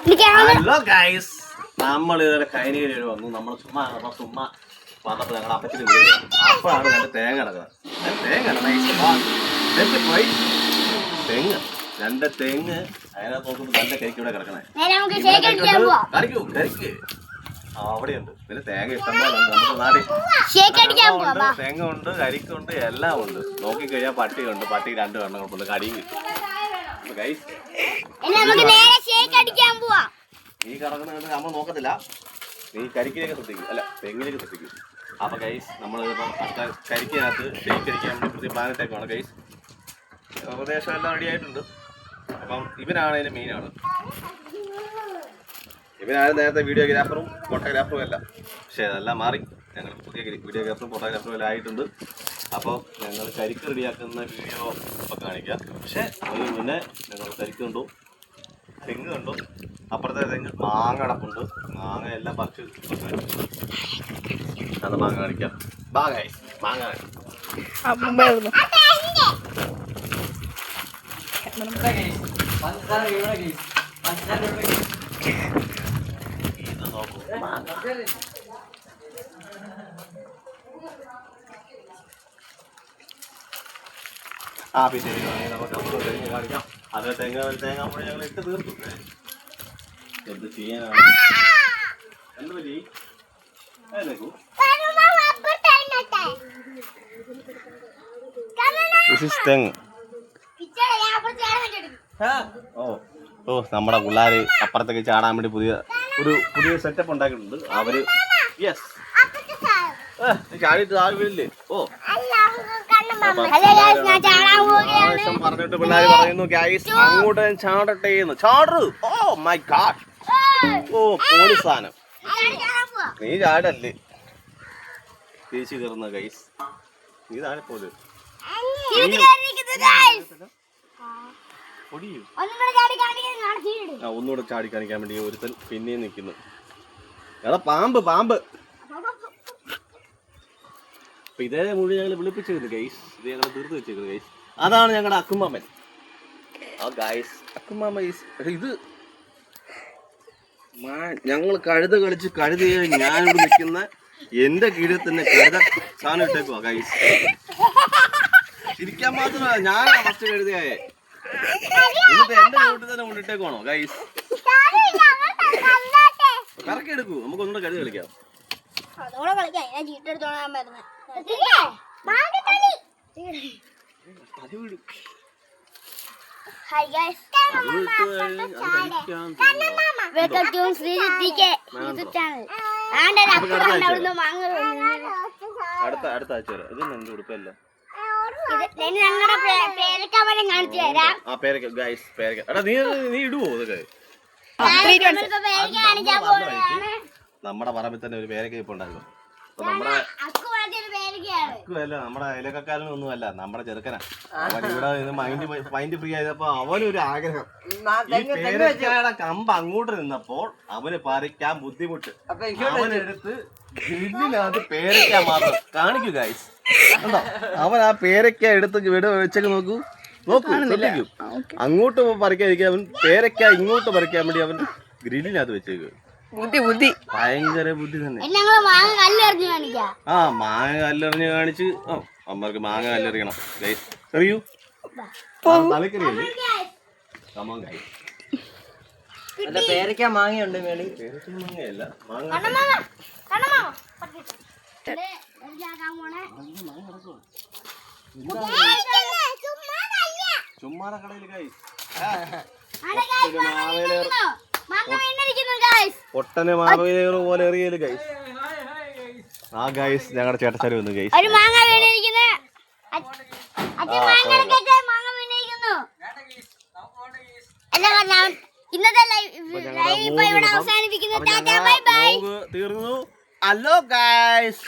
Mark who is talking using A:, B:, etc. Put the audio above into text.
A: Hello guys, നമ്മൾ ഇതുവരെ കൈനീര് വന്നു. നമ്മൾ ചുമ്മാ വന്നപ്പോൾ ഞങ്ങളുടെ അപ്പച്ചന് അപ്പോഴാണ് രണ്ട് തേങ്ങ കിടക്കുന്നത്. തെങ്ങ് രണ്ട് തെങ്ങ് അതിനകത്ത് നോക്കുമ്പോൾ നല്ല കരിക്ക് ഇവിടെ കിടക്കണേ. കരിക്കൂ കരിക്ക് അവിടെയുണ്ട്. പിന്നെ തേങ്ങ ഇഷ്ടംപോലെ ഉണ്ട്. നമുക്ക് നാട്ടിൽ തെങ്ങ ഉണ്ട്, കരിക്കുണ്ട്, എല്ലാം ഉണ്ട്. നോക്കിക്കഴിഞ്ഞാൽ പട്ടിയുണ്ട്. പട്ടി രണ്ട് കണ്ണുണ്ട്, കടിയും കിട്ടും. ഗൈസ് നീ കിടക്കുന്നത് നമ്മൾ നോക്കത്തില്ല, നീ കരിക്കിലേക്ക് ശ്രദ്ധിക്കും, അല്ല തെങ്ങിലേക്ക് ശ്രദ്ധിക്കും. അപ്പൊ ഗൈസ് നമ്മൾ കരിക്കിനകത്ത് കരിക്കാൻ വേണ്ടി പ്രത്യേക പ്ലാൻ ഇട്ടേക്കാണ് ഗൈസ്. ഏകദേശം എല്ലാം റെഡി ആയിട്ടുണ്ട്. അപ്പം ഇവനാണ് അതിന്റെ മെയിനാണ്. ഇവനാണ് നേരത്തെ വീഡിയോഗ്രാഫറും ഫോട്ടോഗ്രാഫറും എല്ലാം. പക്ഷെ അതെല്ലാം മാറി, ഞങ്ങൾ പുതിയ വീഡിയോഗ്രാഫറും ഫോട്ടോഗ്രാഫറും എല്ലാം ആയിട്ടുണ്ട്. അപ്പോൾ ഞങ്ങൾ കരിക്ക് റെഡിയാക്കുന്ന വീഡിയോ ഇപ്പം കാണിക്കാം. പക്ഷെ അതിന് മുന്നേ ഞങ്ങൾ കരിക്ക് കണ്ടു, തെങ്ങ് കണ്ടു, അപ്പുറത്തെ തെങ്ങ് മാങ്ങ അടപ്പുണ്ട്. മാങ്ങ എല്ലാം പറിച്ച് അത് മാങ്ങ കാണിക്കാം. മാങ്ങ പിന്നെ നമുക്ക് അപ്പുറം തെങ്ങ് കാണിക്കാം. അത് തേങ്ങ അപ്പോൾ ഞങ്ങൾ ഇട്ട് തീർത്തു. എന്ത് ചെയ്യാനാണ്? എന്ത് പറ്റി? ഓ നമ്മുടെ പിള്ളേര് അപ്പുറത്തേക്ക് ചാടാൻ വേണ്ടി പുതിയ സെറ്റപ്പ് ഉണ്ടാക്കിയിട്ടുണ്ട് അവര്. യെസ്, ചാടിയിട്ട് ആരുമില്ലേ? ഓ പറഞ്ഞിട്ട് പിള്ളേർ പറയുന്നു ഗൈസ് അങ്ങോട്ട് ചാടട്ടെ എന്ന്. ചാടു. Oh my god. ഓ പോളി സാധനം. നീ ചാടല്ലേ തിരിച്ചു കയറുന്ന ഗൈസ്. നീ താഴെ പോലെ ഒന്നുകൂടെ ചാടി കാണിക്കാൻ വേണ്ടി ഒരുത്തൻ പിന്നെയും നിൽക്കുന്നു. എടാ പാമ്പ്. അപ്പൊ ഇതേ മുഴുവൻ ഞങ്ങൾ വിളിപ്പിച്ചിരുന്നു ഗൈസ്. ഇത് ഞങ്ങൾ തീർത്ത് വെച്ചേക്കുന്നത് ഗൈസ്. അതാണ് ഞങ്ങളുടെ അക്കുമാമൻ. ആ ഗൈസ് അക്കുമാമ ഗൈസ്. ഇത് ഞങ്ങൾ കഴുത കളിച്ച് കഴുതയെ ഞാനിവിടെ നിൽക്കുന്ന എന്റെ കീഴിൽ തന്നെ കഴുത സാധനം ഇട്ടേക്കുവാ ഗൈസ്. ഇരിക്കാൻ മാത്രമല്ല, ഞാനാ ഫസ്റ്റ് കഴുതയായേ. എന്നിട്ട് എന്റെ വീട്ടിൽ തന്നെ കൊണ്ടിട്ടേക്കുവാണോ ഗൈസ്? കറക്കി എടുക്കൂ, നമുക്ക് ഒന്നുകൂടെ കഴുത കളിക്കാം. അടുത്ത ആഴ്ച വരാം. ഇത് എന്റെ ഉടുപ്പല്ല. നീ ഇടുവോ ഇതൊക്കെ? നമ്മുടെ പറമ്പിൽ തന്നെ ഒരു പേരക്ക ഇപ്പൊ ഉണ്ടായിരുന്നു. നമ്മുടെ നമ്മുടെ അയലക്കാരനും ഒന്നുമല്ല, നമ്മുടെ ചെറുക്കനാ. അവൻ ഇവിടെ മൈൻഡ് ഫ്രീ ആയപ്പോ അവനൊരു ആഗ്രഹം. ഈ പേരക്കയുടെ കമ്പ് അങ്ങോട്ട് നിന്നപ്പോൾ അവന് പറിക്കാൻ ബുദ്ധിമുട്ട്. അവനെടുത്ത് ഗ്രില്ലിനകത്ത് പേരക്ക മാത്രം കാണിക്കൂ ഗൈസ്. അവൻ ആ പേരക്ക എടുത്ത് ഇവിടെ വെച്ചൊക്കെ നോക്കൂ ശ്രദ്ധിക്കൂ. അങ്ങോട്ട് പറിക്കാതിരിക്കാൻ അവൻ പേരക്ക ഇങ്ങോട്ട് പറിക്കാൻ വേണ്ടി അവൻ ഗ്രില്ലിനകത്ത് വെച്ചേക്കും. ഭയങ്കര ബുദ്ധി തന്നെ. ആ മാങ്ങ കല്ലെറിഞ്ഞ് കാണിച്ച് അമ്മക്ക് മാങ്ങ കല്ലെറിയണം ഗൈസ്. എറിയൂ. തലക്കറിയല്ലേ?
B: പേരക്ക മാങ്ങയുണ്ട് മേളി.
A: പേരക്ക മാങ്ങയല്ല, മാങ്ങ ചുമ്മാ കടയിൽ ഗൈസ്. പൊട്ടനെ മാവേലേറ് പോലെ എറിയല് ഗൈസ്. ആ ഗൈസ് ഞങ്ങളുടെ ചേട്ടച്ചാരി വന്നു ഗൈസ്. തീർന്നു. Hello guys.